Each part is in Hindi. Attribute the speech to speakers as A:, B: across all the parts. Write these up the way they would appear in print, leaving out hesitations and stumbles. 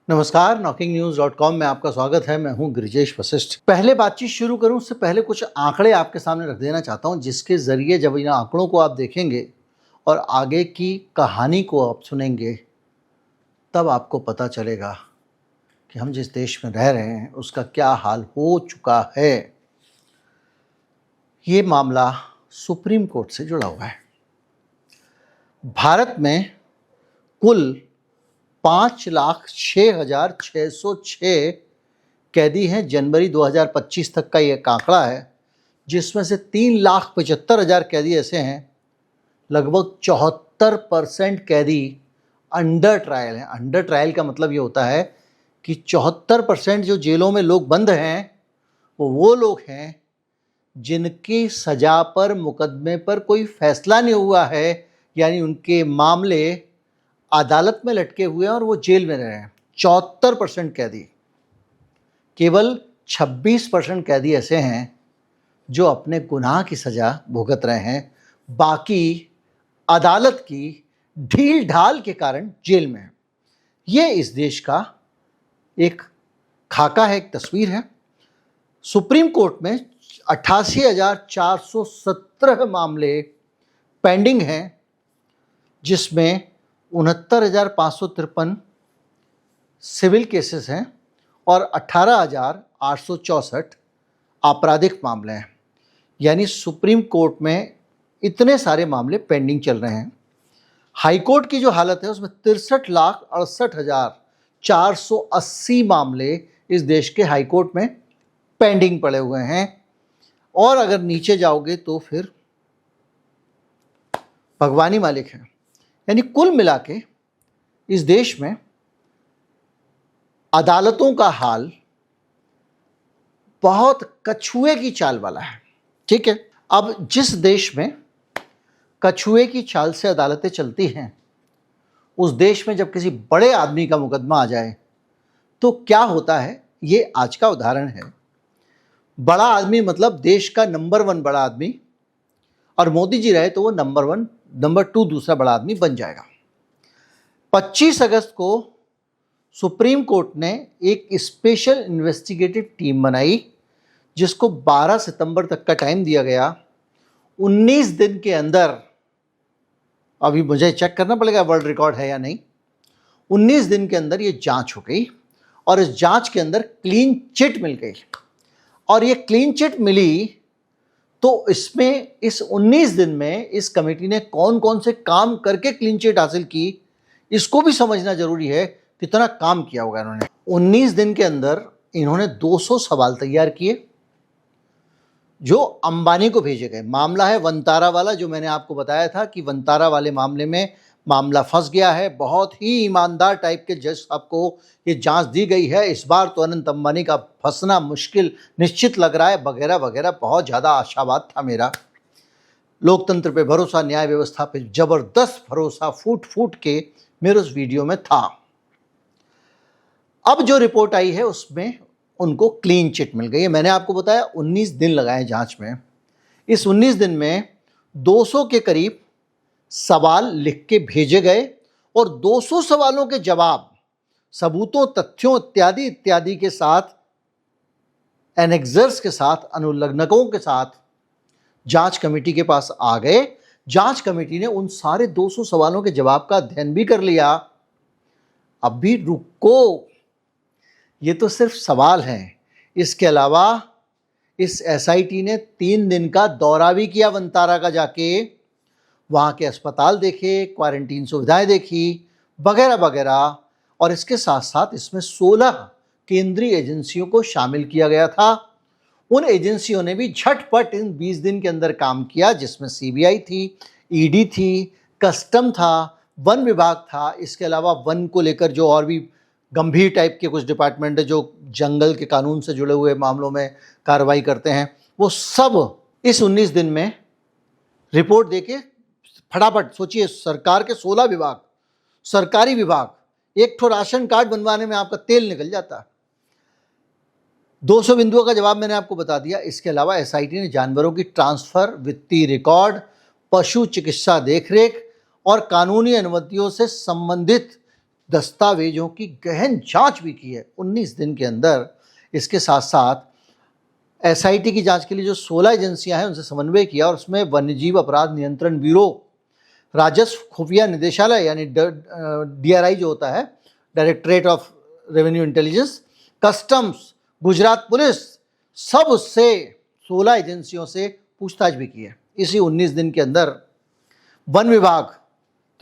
A: नमस्कार, knocking-news.com में आपका स्वागत है। मैं हूं गिरिजेश वशिष्ठ। पहले बातचीत शुरू करूं उससे पहले कुछ आंकड़े आपके सामने रख देना चाहता हूं, जिसके ज़रिए जब इन आंकड़ों को आप देखेंगे और आगे की कहानी को आप सुनेंगे, तब आपको पता चलेगा कि हम जिस देश में रह रहे हैं उसका क्या हाल हो चुका है। ये मामला सुप्रीम कोर्ट से जुड़ा हुआ है। भारत में कुल 5,06,606 कैदी हैं। जनवरी 2025 तक का ये आंकड़ा है, जिसमें से 3,75,000 कैदी ऐसे हैं, लगभग 74% कैदी अंडर ट्रायल हैं। अंडर ट्रायल का मतलब ये होता है कि 74% जो जेलों में लोग बंद हैं वो लोग हैं जिनकी सजा पर, मुकदमे पर कोई फैसला नहीं हुआ है, यानी उनके मामले अदालत में लटके हुए हैं और वो जेल में रह रहे हैं। 74% कैदी। केवल 26% कैदी ऐसे हैं जो अपने गुनाह की सज़ा भुगत रहे हैं, बाकी अदालत की ढील ढाल के कारण जेल में है। ये इस देश का एक खाका है, एक तस्वीर है। सुप्रीम कोर्ट में 88,417 मामले पेंडिंग हैं, जिसमें 69,553 सिविल केसेस हैं और 18,864 आपराधिक मामले हैं। यानी सुप्रीम कोर्ट में इतने सारे मामले पेंडिंग चल रहे हैं। हाई कोर्ट की जो हालत है उसमें 63,68,480 मामले इस देश के हाई कोर्ट में पेंडिंग पड़े हुए हैं। और अगर नीचे जाओगे तो फिर भगवानी मालिक है। यानी कुल मिला के इस देश में अदालतों का हाल बहुत कछुए की चाल वाला है। ठीक है, अब जिस देश में कछुए की चाल से अदालतें चलती हैं, उस देश में जब किसी बड़े आदमी का मुकदमा आ जाए तो क्या होता है, ये आज का उदाहरण है। बड़ा आदमी मतलब देश का नंबर 1 बड़ा आदमी, और मोदी जी रहे तो वो नंबर 2 दूसरा बड़ा आदमी बन जाएगा। 25 अगस्त को सुप्रीम कोर्ट ने एक स्पेशल इन्वेस्टिगेटिव टीम बनाई, जिसको 12 सितंबर तक का टाइम दिया गया। 19 दिन के अंदर, अभी मुझे चेक करना पड़ेगा वर्ल्ड रिकॉर्ड है या नहीं, 19 दिन के अंदर ये जांच हो गई और इस जांच के अंदर क्लीन चिट मिल गई। और ये क्लीन चिट मिली तो इसमें इस 19 दिन में इस कमेटी ने कौन कौन से काम करके क्लीन चिट हासिल की, इसको भी समझना जरूरी है। कितना काम किया होगा इन्होंने। 19 दिन के अंदर इन्होंने 200 सवाल तैयार किए जो अंबानी को भेजे गए। मामला है वंतारा वाला, जो मैंने आपको बताया था कि वंतारा वाले मामले में मामला फंस गया है। बहुत ही ईमानदार टाइप के जज साहब को ये जांच दी गई है। इस बार तो अनंत अंबानी का फंसना मुश्किल निश्चित लग रहा है, वगैरह वगैरह। बहुत ज़्यादा आशावाद था मेरा। लोकतंत्र पे भरोसा, न्याय व्यवस्था पे जबरदस्त भरोसा फूट फूट के मेरे उस वीडियो में था। अब जो रिपोर्ट आई है उसमें उनको क्लीन चिट मिल गई है। मैंने आपको बताया 19 दिन लगाए जांच में। इस 19 दिन में 200 के करीब सवाल लिख के भेजे गए और 200 सवालों के जवाब सबूतों, तथ्यों इत्यादि इत्यादि के साथ, एनेक्सर्स के साथ, अनुलग्नकों के साथ जांच कमेटी के पास आ गए। जांच कमेटी ने उन सारे 200 सवालों के जवाब का अध्ययन भी कर लिया। अब भी रुको, ये तो सिर्फ सवाल हैं। इसके अलावा इस एसआईटी ने 3 दिन का दौरा भी किया वंतारा का, जाके वहाँ के अस्पताल देखे, क्वारंटीन सुविधाएं देखी, वगैरह वगैरह। और इसके साथ साथ इसमें 16 केंद्रीय एजेंसियों को शामिल किया गया था। उन एजेंसियों ने भी झटपट इन 20 दिन के अंदर काम किया, जिसमें सीबीआई थी, ईडी थी, कस्टम था, वन विभाग था। इसके अलावा वन को लेकर जो और भी गंभीर टाइप के कुछ डिपार्टमेंट है जो जंगल के कानून से जुड़े हुए मामलों में कार्रवाई करते हैं, वो सब इस 19 दिन में रिपोर्ट देके फटाफट, सोचिए सरकार के 16 विभाग, सरकारी विभाग, एक ठो राशन कार्ड बनवाने में आपका तेल निकल जाता है। 200 बिंदुओं का जवाब मैंने आपको बता दिया। इसके अलावा एसआईटी ने जानवरों की ट्रांसफर, वित्तीय रिकॉर्ड, पशु चिकित्सा देखरेख और कानूनी अनुमतियों से संबंधित दस्तावेजों की गहन जांच भी की है 19 दिन के अंदर। इसके साथ साथ एसआईटी की जांच के लिए जो 16 एजेंसियां हैं उनसे समन्वय किया, और उसमें वन्यजीव अपराध नियंत्रण ब्यूरो, राजस्व खुफिया निदेशालय यानी डीआरआई जो होता है, directorate of revenue intelligence, customs, Gujarat police, सब उससे 16 एजेंसियों से पूछताछ भी की है इसी 19 दिन के अंदर। वन विभाग,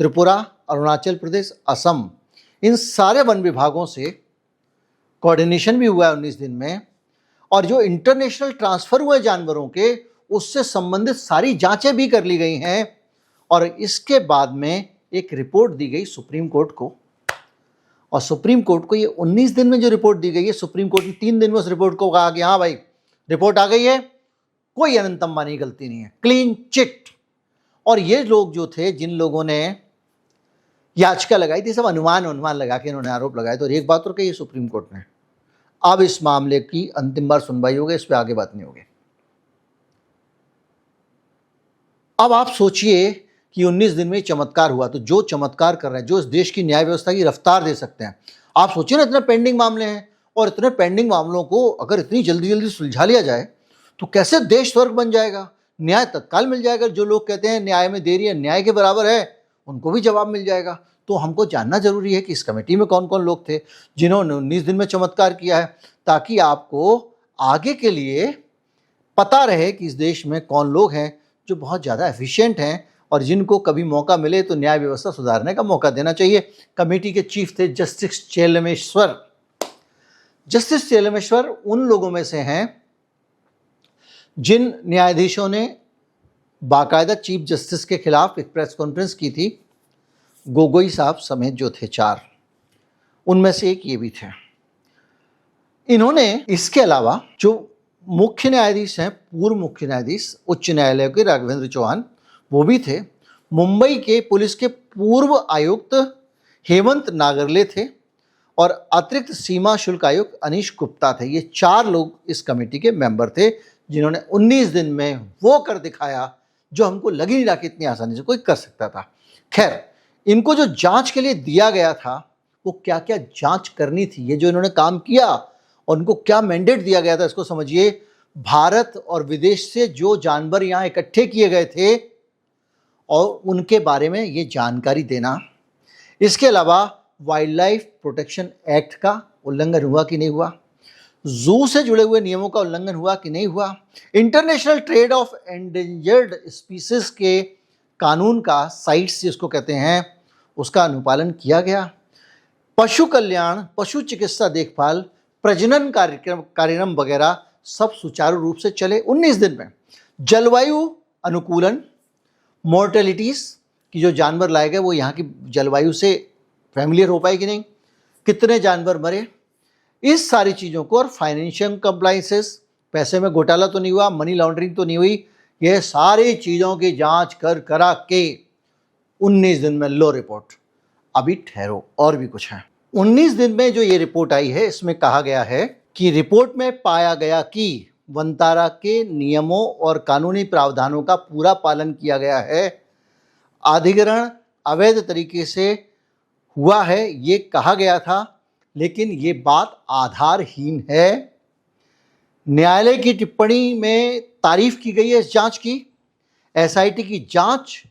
A: त्रिपुरा, अरुणाचल प्रदेश, असम, इन सारे वन विभागों से कोऑर्डिनेशन भी हुआ है 19 दिन में, और जो इंटरनेशनल ट्रांसफर हुए जानवरों के उससे संबंधित सारी जांचें भी कर ली गई हैं। और इसके बाद में एक रिपोर्ट दी गई सुप्रीम कोर्ट को, और सुप्रीम कोर्ट को ये 19 दिन में जो रिपोर्ट दी गई है, सुप्रीम कोर्ट ने 3 दिन में उस रिपोर्ट को कहा कि हाँ भाई रिपोर्ट आ गई है, कोई अनंत अंबानी गलती नहीं है, क्लीन चिट। और ये लोग जो थे, जिन लोगों ने याचिका लगाई थी, सब अनुमान लगा के इन्होंने आरोप लगाए। तो एक बात और कही सुप्रीम कोर्ट ने, अब इस मामले की अंतिम बार सुनवाई होगी, इस पर आगे बात नहीं होगी। अब आप सोचिए कि 19 दिन में चमत्कार हुआ, तो जो चमत्कार कर रहे हैं, जो इस देश की न्याय व्यवस्था की रफ्तार दे सकते हैं, आप सोचिए ना, इतने पेंडिंग मामले हैं, और इतने पेंडिंग मामलों को अगर इतनी जल्दी जल्दी सुलझा लिया जाए तो कैसे देश स्वर्ग बन जाएगा, न्याय तत्काल मिल जाएगा। जो लोग कहते हैं न्याय में देरी है न्याय के बराबर है, उनको भी जवाब मिल जाएगा। तो हमको जानना जरूरी है कि इस कमेटी में कौन कौन लोग थे जिन्होंने 19 दिन में चमत्कार किया है, ताकि आपको आगे के लिए पता रहे कि इस देश में कौन लोग हैं जो बहुत ज़्यादा एफिशिएंट हैं, और जिनको कभी मौका मिले तो न्याय व्यवस्था सुधारने का मौका देना चाहिए। कमेटी के चीफ थे जस्टिस चेलमेश्वर। जस्टिस चेलमेश्वर उन लोगों में से हैं जिन न्यायाधीशों ने बाकायदा चीफ जस्टिस के खिलाफ एक प्रेस कॉन्फ्रेंस की थी, गोगोई साहब समेत जो थे 4, उनमें से एक ये भी थे। इन्होंने इसके अलावा जो मुख्य न्यायाधीश हैं, पूर्व मुख्य न्यायाधीश उच्च न्यायालय के राघवेंद्र चौहान, वो भी थे। मुंबई के पुलिस के पूर्व आयुक्त हेमंत नागरले थे, और अतिरिक्त सीमा शुल्क आयुक्त अनीश गुप्ता थे। ये 4 लोग इस कमेटी के मेंबर थे जिन्होंने 19 दिन में वो कर दिखाया जो हमको लग ही नहीं रहा कि इतनी आसानी से कोई कर सकता था। खैर, इनको जो जांच के लिए दिया गया था वो क्या क्या जांच करनी थी, ये जो इन्होंने काम किया और उनको क्या मैंडेट दिया गया था, इसको समझिए। भारत और विदेश से जो जानवर यहाँ इकट्ठे किए गए थे और उनके बारे में ये जानकारी देना। इसके अलावा वाइल्ड लाइफ प्रोटेक्शन एक्ट का उल्लंघन हुआ कि नहीं हुआ, जू से जुड़े हुए नियमों का उल्लंघन हुआ कि नहीं हुआ, international trade off endangered species के कानून का, साइट्स जिसको कहते हैं, उसका अनुपालन किया गया, पशु कल्याण, पशु चिकित्सा देखभाल, प्रजनन कार्यक्रम वगैरह सब सुचारू रूप से चले 19 दिन में। जलवायु अनुकूलन, मोर्टेलिटीज़ कि जो जानवर लाए गए वो यहाँ की जलवायु से फैमिलियर हो पाए कि नहीं, कितने जानवर मरे, इस सारी चीज़ों को, और फाइनेंशियल कंप्लाइंसेस, पैसे में घोटाला तो नहीं हुआ, मनी लॉन्ड्रिंग तो नहीं हुई, ये सारी चीज़ों की जांच करा के 19 दिन में लो रिपोर्ट। अभी ठहरो, और भी कुछ है। 19 दिन में जो ये रिपोर्ट आई है, इसमें कहा गया है कि रिपोर्ट में पाया गया कि वनतारा के नियमों और कानूनी प्रावधानों का पूरा पालन किया गया है, अधिग्रहण अवैध तरीके से हुआ है ये कहा गया था, लेकिन ये बात आधारहीन है। न्यायालय की टिप्पणी में तारीफ की गई है इस जांच की। एसआईटी की जांच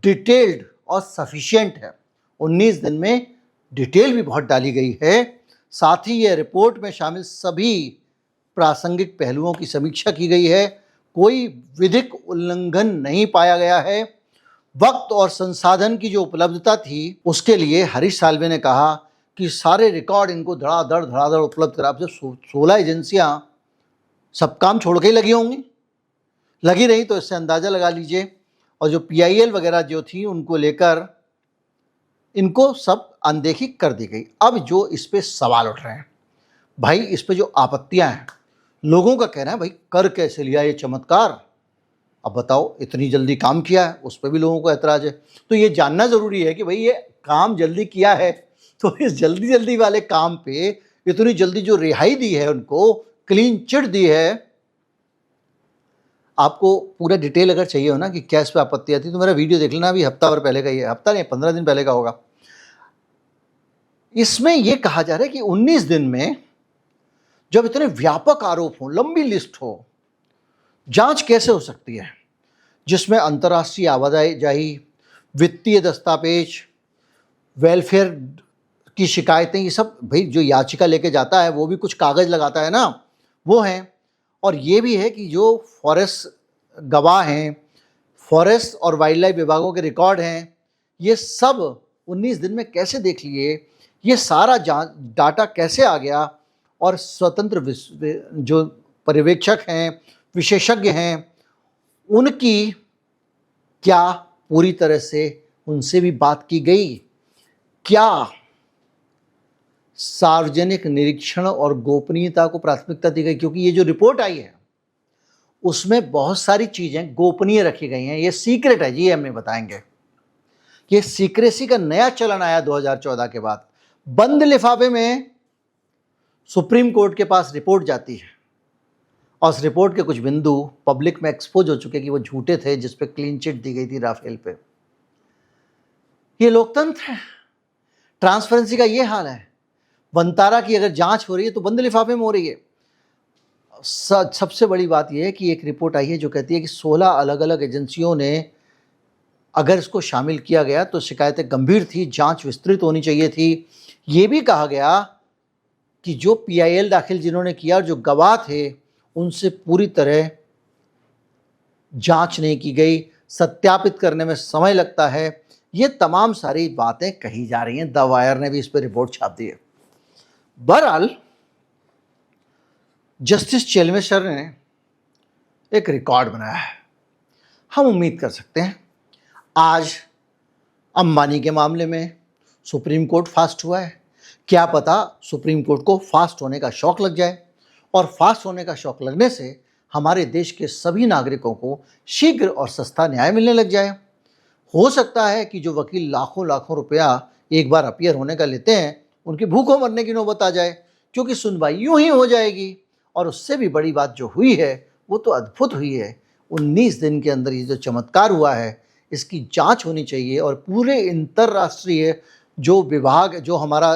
A: डिटेल्ड और सफिशिएंट है। 19 दिन में डिटेल भी बहुत डाली गई है। साथ ही ये रिपोर्ट में शामिल सभी प्रासंगिक पहलुओं की समीक्षा की गई है। कोई विधिक उल्लंघन नहीं पाया गया है। वक्त और संसाधन की जो उपलब्धता थी उसके लिए हरीश साल्वे ने कहा कि सारे रिकॉर्ड इनको धड़ाधड़ उपलब्ध करा। अब जब 16 एजेंसियां सब काम छोड़ के ही लगी होंगी, लगी रही तो इससे अंदाज़ा लगा लीजिए। और जो PIL वगैरह जो थी उनको लेकर इनको सब अनदेखी कर दी गई। अब जो इस पे सवाल उठ रहे हैं भाई, इस पे जो आपत्तियां हैं, लोगों का कहना है भाई कर कैसे लिया ये चमत्कार, अब बताओ इतनी जल्दी काम किया है, उस पर भी लोगों को ऐतराज़ है। तो ये जानना ज़रूरी है कि भाई ये काम जल्दी किया है, तो इस जल्दी वाले काम पे इतनी जल्दी जो रिहाई दी है, उनको क्लीन चिट दी है। आपको पूरा डिटेल अगर चाहिए हो ना कि क्या इस पर आपत्ति आती है तो मेरा वीडियो देख लेना, अभी हफ्ता भर पहले का ही है, हफ्ता नहीं 15 दिन पहले का होगा। इसमें यह कहा जा रहा है कि 19 दिन में जब इतने व्यापक आरोप हो, लंबी लिस्ट हो, जांच कैसे हो सकती है जिसमें अंतर्राष्ट्रीय आवाजाही, वित्तीय दस्तावेज, वेलफेयर की शिकायतें, ये सब भाई जो याचिका लेके जाता है वो भी कुछ कागज लगाता है ना, वो हैं। और ये भी है कि जो फॉरेस्ट गवाह हैं, फॉरेस्ट और वाइल्ड लाइफ विभागों के रिकॉर्ड हैं, ये सब 19 दिन में कैसे देख लिए, ये सारा डाटा कैसे आ गया, और स्वतंत्र जो पर्यवेक्षक हैं, विशेषज्ञ हैं, उनकी क्या पूरी तरह से उनसे भी बात की गई, क्या सार्वजनिक निरीक्षण और गोपनीयता को प्राथमिकता दी गई, क्योंकि ये जो रिपोर्ट आई है उसमें बहुत सारी चीजें गोपनीय रखी गई हैं, ये सीक्रेट है जी, हमें बताएंगे। ये सीक्रेसी का नया चलन आया 2014 के बाद। बंद लिफाफे में सुप्रीम कोर्ट के पास रिपोर्ट जाती है और उस रिपोर्ट के कुछ बिंदु पब्लिक में एक्सपोज हो चुके कि वो झूठे थे, जिस पे क्लीन चिट दी गई थी राफेल पे। ये लोकतंत्र है, ट्रांसपेरेंसी का ये हाल है। वंतारा की अगर जांच हो रही है तो बंद लिफाफे में हो रही है। सबसे बड़ी बात यह है कि एक रिपोर्ट आई है जो कहती है कि 16 अलग अलग एजेंसियों ने अगर इसको शामिल किया गया तो शिकायतें गंभीर थी, जांच विस्तृत होनी चाहिए थी। ये भी कहा गया कि जो PIL दाखिल जिन्होंने किया, जो गवाह थे, उनसे पूरी तरह जांच नहीं की गई, सत्यापित करने में समय लगता है। ये तमाम सारी बातें कही जा रही हैं। द वायर ने भी इस पर रिपोर्ट छाप दी है। बहरहाल जस्टिस चेलमेश्वर ने एक रिकॉर्ड बनाया है। हम उम्मीद कर सकते हैं आज अंबानी के मामले में सुप्रीम कोर्ट फास्ट हुआ है, क्या पता सुप्रीम कोर्ट को फास्ट होने का शौक लग जाए, और फास्ट होने का शौक लगने से हमारे देश के सभी नागरिकों को शीघ्र और सस्ता न्याय मिलने लग जाए। हो सकता है कि जो वकील लाखों लाखों रुपया एक बार अपीयर होने का लेते हैं, उनकी भूखों मरने की नौबत आ जाए, क्योंकि सुनवाई यूं ही हो जाएगी। और उससे भी बड़ी बात जो हुई है वो तो अद्भुत हुई है। 19 दिन के अंदर ये जो चमत्कार हुआ है, इसकी जांच होनी चाहिए, और पूरे अंतर्राष्ट्रीय जो विभाग, जो हमारा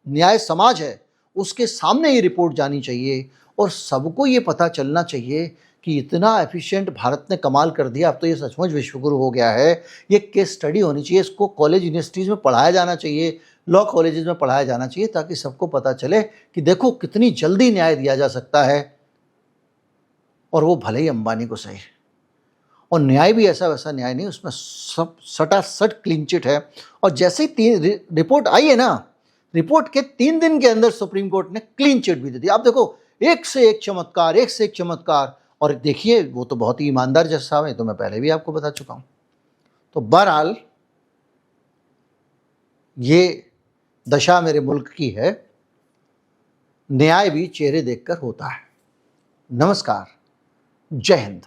A: न्याय समाज है, उसके सामने ये रिपोर्ट जानी चाहिए, और सबको ये पता चलना चाहिए कि इतना एफिशिएंट भारत ने कमाल कर दिया। अब तो ये सचमुच विश्वगुरु हो गया है। ये केस स्टडी होनी चाहिए, इसको कॉलेज यूनिवर्सिटीज़ में पढ़ाया जाना चाहिए, लॉ कॉलेजेस में पढ़ाया जाना चाहिए, ताकि सबको पता चले कि देखो कितनी जल्दी न्याय दिया जा सकता है, और वो भले ही अंबानी को सही। और न्याय भी ऐसा वैसा न्याय नहीं, उसमें सब सटासट क्लीन चिट है। और जैसे ही रिपोर्ट आई है ना, रिपोर्ट के 3 दिन के अंदर सुप्रीम कोर्ट ने क्लीन चिट भी दे दी। आप देखो, एक से एक चमत्कार, एक से एक चमत्कार। और देखिए, वो तो बहुत ही ईमानदार जज साहब हैं, तो मैं पहले भी आपको बता चुका हूं। तो बहरहाल ये दशा मेरे मुल्क की है। न्याय भी चेहरे देखकर होता है। नमस्कार, जय हिंद।